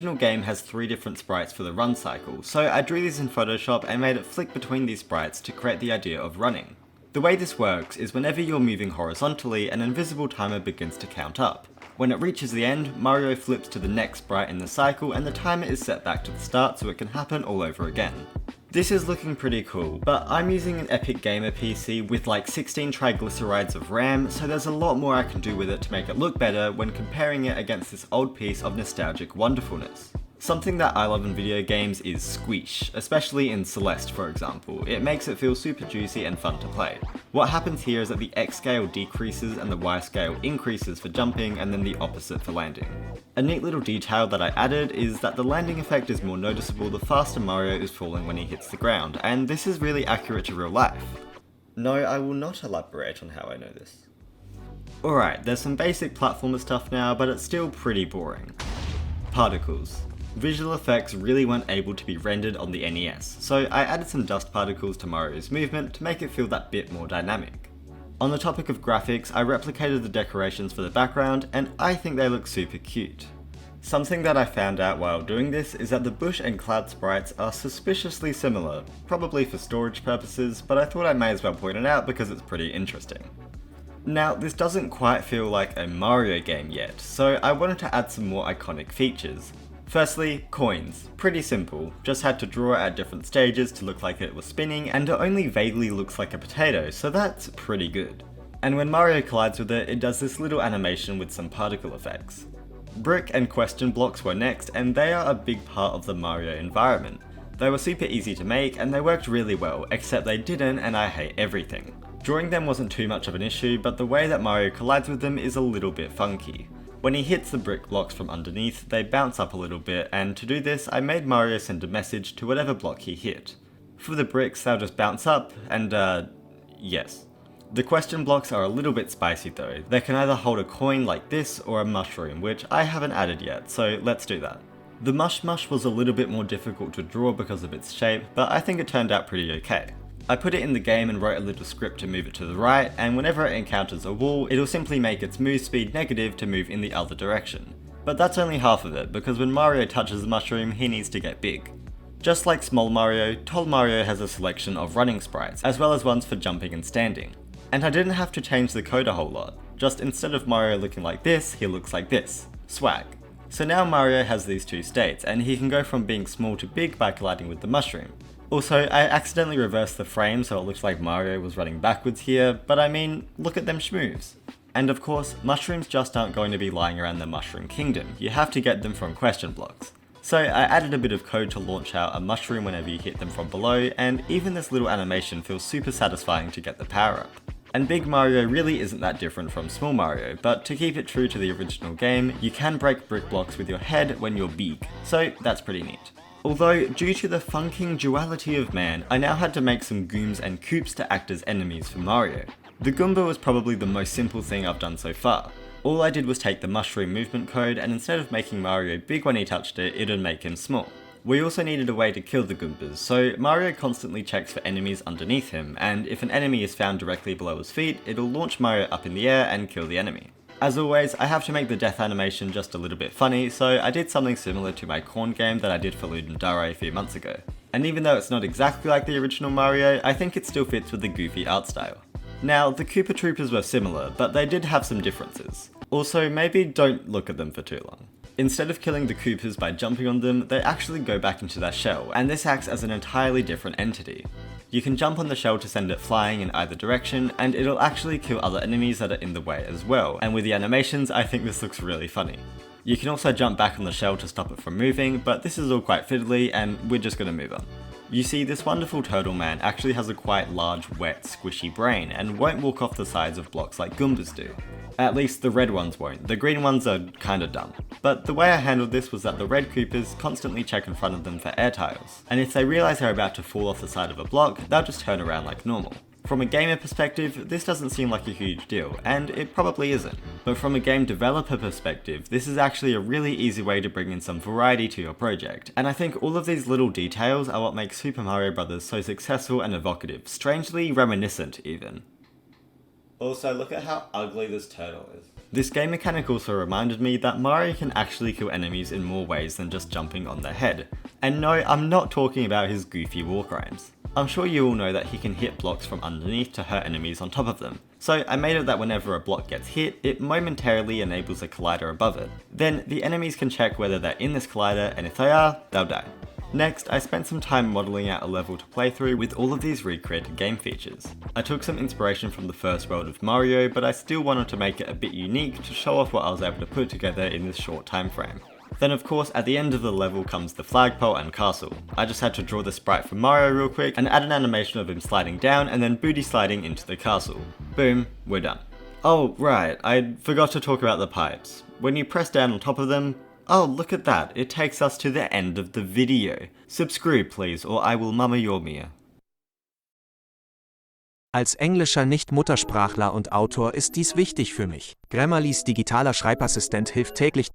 The original game has 3 different sprites for the run cycle, so I drew these in Photoshop and made it flick between these sprites to create the idea of running. The way this works is whenever you're moving horizontally, an invisible timer begins to count up. When it reaches the end, Mario flips to the next sprite in the cycle and the timer is set back to the start so it can happen all over again. This is looking pretty cool, but I'm using an Epic Gamer PC with like 16 triglycerides of RAM, so there's a lot more I can do with it to make it look better when comparing it against this old piece of nostalgic wonderfulness. Something that I love in video games is squish, especially in Celeste for example. It makes it feel super juicy and fun to play. What happens here is that the X scale decreases and the Y scale increases for jumping and then the opposite for landing. A neat little detail that I added is that the landing effect is more noticeable the faster Mario is falling when he hits the ground, and this is really accurate to real life. No, I will not elaborate on how I know this. Alright, there's some basic platformer stuff now, but it's still pretty boring. Particles. Visual effects really weren't able to be rendered on the NES, so I added some dust particles to Mario's movement to make it feel that bit more dynamic. On the topic of graphics, I replicated the decorations for the background, and I think they look super cute. Something that I found out while doing this is that the bush and cloud sprites are suspiciously similar, probably for storage purposes, but I thought I may as well point it out because it's pretty interesting. Now, this doesn't quite feel like a Mario game yet, so I wanted to add some more iconic features. Firstly, coins. Pretty simple, just had to draw it at different stages to look like it was spinning, and it only vaguely looks like a potato, so that's pretty good. And when Mario collides with it, it does this little animation with some particle effects. Brick and question blocks were next, and they are a big part of the Mario environment. They were super easy to make, and they worked really well, except they didn't, and I hate everything. Drawing them wasn't too much of an issue, but the way that Mario collides with them is a little bit funky. When he hits the brick blocks from underneath, they bounce up a little bit, and to do this, I made Mario send a message to whatever block he hit. For the bricks, they'll just bounce up, and yes. The question blocks are a little bit spicy though. They can either hold a coin like this or a mushroom, which I haven't added yet, so let's do that. The mush was a little bit more difficult to draw because of its shape, but I think it turned out pretty okay. I put it in the game and wrote a little script to move it to the right, and whenever it encounters a wall, it'll simply make its move speed negative to move in the other direction. But that's only half of it, because when Mario touches the mushroom, he needs to get big. Just like Small Mario, Tall Mario has a selection of running sprites, as well as ones for jumping and standing. And I didn't have to change the code a whole lot, just instead of Mario looking like this, he looks like this. Swag. So now Mario has these two states, and he can go from being small to big by colliding with the mushroom. Also, I accidentally reversed the frame so it looks like Mario was running backwards here, but I mean, look at them schmoves. And of course, mushrooms just aren't going to be lying around the Mushroom Kingdom, you have to get them from question blocks. So I added a bit of code to launch out a mushroom whenever you hit them from below, and even this little animation feels super satisfying to get the power up. And Big Mario really isn't that different from Small Mario, but to keep it true to the original game, you can break brick blocks with your head when you're big, so that's pretty neat. Although, due to the funking duality of man, I now had to make some Gooms and Koops to act as enemies for Mario. The Goomba was probably the most simple thing I've done so far. All I did was take the mushroom movement code, and instead of making Mario big when he touched it, it'd make him small. We also needed a way to kill the Goombas, so Mario constantly checks for enemies underneath him, and if an enemy is found directly below his feet, it'll launch Mario up in the air and kill the enemy. As always, I have to make the death animation just a little bit funny, so I did something similar to my corn game that I did for Luden Dare a few months ago. And even though it's not exactly like the original Mario, I think it still fits with the goofy art style. Now, the Koopa Troopers were similar, but they did have some differences. Also, maybe don't look at them for too long. Instead of killing the Koopas by jumping on them, they actually go back into their shell, and this acts as an entirely different entity. You can jump on the shell to send it flying in either direction, and it'll actually kill other enemies that are in the way as well, and with the animations I think this looks really funny. You can also jump back on the shell to stop it from moving, but this is all quite fiddly and we're just gonna move on. You see, this wonderful turtle man actually has a quite large, wet, squishy brain, and won't walk off the sides of blocks like Goombas do. At least the red ones won't, the green ones are kinda dumb. But the way I handled this was that the red Koopas constantly check in front of them for air tiles, and if they realise they're about to fall off the side of a block, they'll just turn around like normal. From a gamer perspective, this doesn't seem like a huge deal, and it probably isn't. But from a game developer perspective, this is actually a really easy way to bring in some variety to your project, and I think all of these little details are what makes Super Mario Bros. So successful and evocative, strangely reminiscent even. Also, look at how ugly this turtle is. This game mechanic also reminded me that Mario can actually kill enemies in more ways than just jumping on their head. And no, I'm not talking about his goofy war crimes. I'm sure you all know that he can hit blocks from underneath to hurt enemies on top of them. So I made it that whenever a block gets hit, it momentarily enables a collider above it. Then the enemies can check whether they're in this collider, and if they are, they'll die. Next, I spent some time modelling out a level to play through with all of these recreated game features. I took some inspiration from the first world of Mario, but I still wanted to make it a bit unique to show off what I was able to put together in this short time frame. Then of course, at the end of the level comes the flagpole and castle. I just had to draw the sprite for Mario real quick and add an animation of him sliding down and then booty sliding into the castle. Boom, we're done. Oh right, I forgot to talk about the pipes. When you press down on top of them, oh, look at that, it takes us to the end of the video. Subscribe please, or I will mama your mir. Als englischer Nicht-Muttersprachler und Autor ist dies wichtig für mich. Grammarlys digitaler Schreibassistent hilft täglich